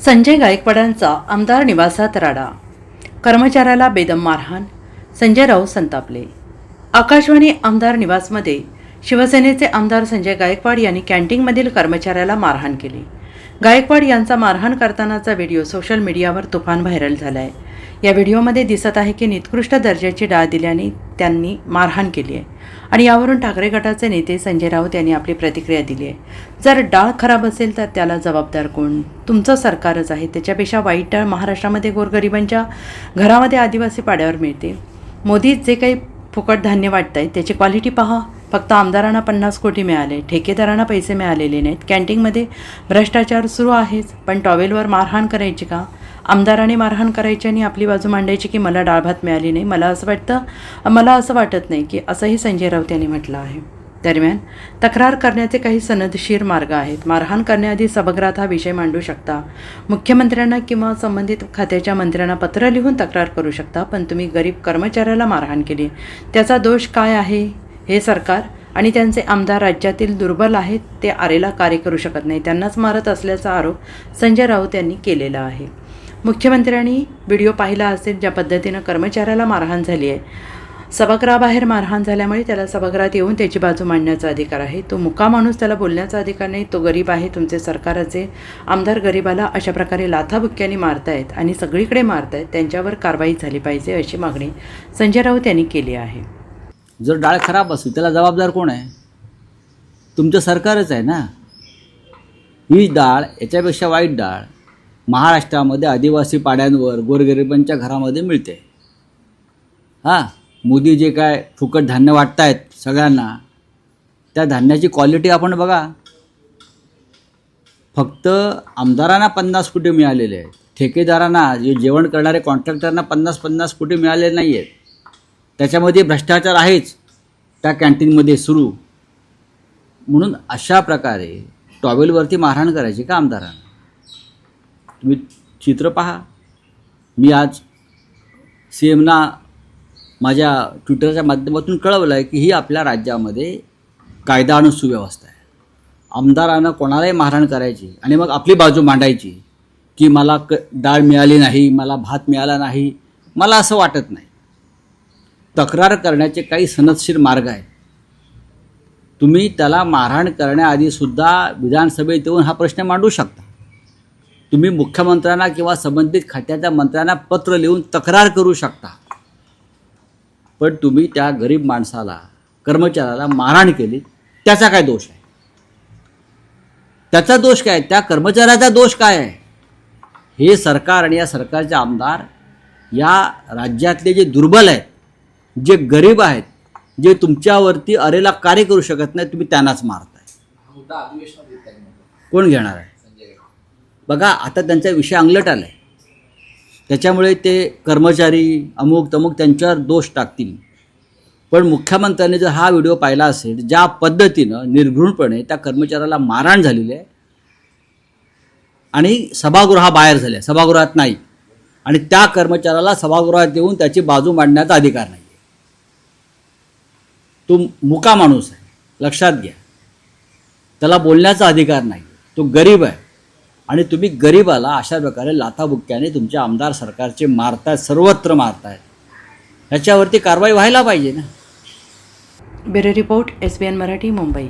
संजय गायकवाडांचा आमदार निवासात राडा, कर्मचाऱ्याला बेदम मारहाण, संजय राऊत संतापले। आकाशवाणी आमदार निवासमध्ये शिवसेनेचे आमदार संजय गायकवाड यांनी कॅन्टीनमधील कर्मचाऱ्याला मारहाण केली। गायकवाड यांचा मारहाण करतानाचा व्हिडिओ सोशल मीडियावर तुफान व्हायरल झाला आहे। या व्हिडिओमध्ये दिसत आहे की निकृष्ट दर्जाची डाळ दिल्याने त्यांनी मारहाण केली आहे आणि यावरून ठाकरे गटाचे नेते संजय राऊत यांनी आपली प्रतिक्रिया दिली आहे। जर डाळ खराब असेल तर त्याला जबाबदार कोण? तुमचं सरकारच आहे। त्याच्यापेक्षा वाईट डाळ महाराष्ट्रामध्ये गोरगरिबांच्या घरामध्ये आदिवासी पाड्यावर मिळते। मोदी जे काही फुकट धान्य वाटतंय त्याची क्वालिटी पहा। फक्त आमदारांना 50 कोटी मिळाले, ठेकेदारांना पैसे मिळालेले नाहीत। कॅन्टीनमध्ये भ्रष्टाचार सुरू आहेच, पण टॉवेलवर मारहाण करायची का? आमदाराने मारहाण करायची आणि आपली बाजू मांडायची की मला डाळ भात मिळाली नाही। मला असं वाटत नाही की असंही संजय राऊत यांनी म्हटलं आहे। दरम्यान तक्रार करण्याचे काही सनदशीर मार्ग आहेत। मारहाण करण्याआधी सभागृहात हा विषय मांडू शकता, मुख्यमंत्र्यांना किंवा संबंधित खात्याच्या मंत्र्यांना पत्र लिहून तक्रार करू शकता, पण तुम्ही गरीब कर्मचाऱ्याला मारहाण केली, त्याचा दोष काय आहे? हे सरकार आणि त्यांचे आमदार राज्यातील दुर्बल आहेत, ते आरेला कार्य करू शकत नाही, त्यांनाच मारत असल्याचा आरोप संजय राऊत यांनी केलेला आहे। मुख्यमंत्र्यांनी व्हिडिओ पाहिला असेल ज्या पद्धतीनं कर्मचाऱ्याला मारहाण झाली आहे। सभागृहाबाहेर मारहाण झाल्यामुळे त्याला सभागृहात येऊन त्याची बाजू मांडण्याचा अधिकार आहे। तो मुका माणूस, त्याला बोलण्याचा अधिकार नाही। तो गरीब आहे। तुमचे सरकारचे आमदार गरीबाला अशा प्रकारे लाथाबुक्क्यांनी मारतायत आणि सगळीकडे मारतायत, त्यांच्यावर कारवाई झाली पाहिजे अशी मागणी संजय राऊत यांनी केली आहे। जर डाळ खराब असेल त्याला जबाबदार कोण आहे? तुमचं सरकारच आहे ना। ही डाळ याच्यापेक्षा वाईट डाळ महाराष्ट्रामध्ये आदिवासी पाड्यांवर गोरगरिबांच्या घरामध्ये मिळते। मोदी जे काय फुकट धान्य वाटतायत सगळ्यांना, त्या धान्याची क्वालिटी आपण बघा। फक्त आमदारांना 50 कोटी मिळालेले आहेत, ठेकेदारांना जे जेवण करणारे कॉन्ट्रॅक्टरना 50 कोटी मिळालेले नाही आहेत। त्याच्यामध्ये भ्रष्टाचार आहेच त्या कॅन्टीनमध्ये सुरू। म्हणून अशा प्रकारे टॉवेलवरती मारहाण करायची का आमदारांना? तुम्ही चित्र पहा। मी आज CMना माझ्या ट्विटरच्या माध्यमातून कळवलं आहे की ही आपल्या राज्यामध्ये कायदा आणि सुव्यवस्था आहे। आमदारांना कोणालाही मारहाण करायची आणि मग आपली बाजू मांडायची की मला डाळ मिळाली नाही, मला भात मिळाला नाही, मला असं वाटत नाही। तक्रार करण्याचे काही सनदशीर मार्ग आहेत। तुम्ही त्याला मारहाण करण्याआधीसुद्धा विधानसभेत येऊन हा प्रश्न मांडू शकता। तुम्ही मुख्यमंत्र्यांना किंवा संबंधित खात्याच्या मंत्र्यांना पत्र लिहून तक्रार करू शकता, पण तुम्ही त्या गरीब माणसाला, कर्मचाऱ्याला मारहाण केली, त्याचा काय दोष आहे? त्याचा दोष काय? त्या कर्मचाऱ्याचा दोष काय आहे? हे सरकार आणि या सरकारचे आमदार या राज्यातले जे दुर्बल आहेत, जे गरीब आहेत, जे तुमच्यावरती अरेला कार्य करू शकत नाही, तुम्ही त्यांनाच मारताय। कोण घेणार आहे? बघा, आता त्यांचा विषय अंगलट आला आहे। त्याच्यामुळे ते कर्मचारी अमुक तमुक त्यांच्यावर दोष टाकतील, पण मुख्यमंत्र्यांनी जर हा व्हिडिओ पाहिला असेल ज्या पद्धतीनं निर्घृणपणे त्या कर्मचाऱ्याला मारहाण झालेली आहे आणि सभागृहाबाहेर झाले, सभागृहात नाही, आणि त्या कर्मचाऱ्याला सभागृहात येऊन त्याची बाजू मांडण्याचा अधिकार नाही। तो मुका माणूस आहे, लक्षात घ्या। त्याला बोलण्याचा अधिकार नाही, तो गरीब आहे आणि तुम्ही गरीबाला अशा प्रकारे लाथाबुक्क्याने तुमचे आमदार सरकारचे मारतायत, सर्वत्र मारतायत। ह्याच्यावरती कारवाई व्हायला पाहिजे ना। Bureau report, SBN Marathi, Mumbai.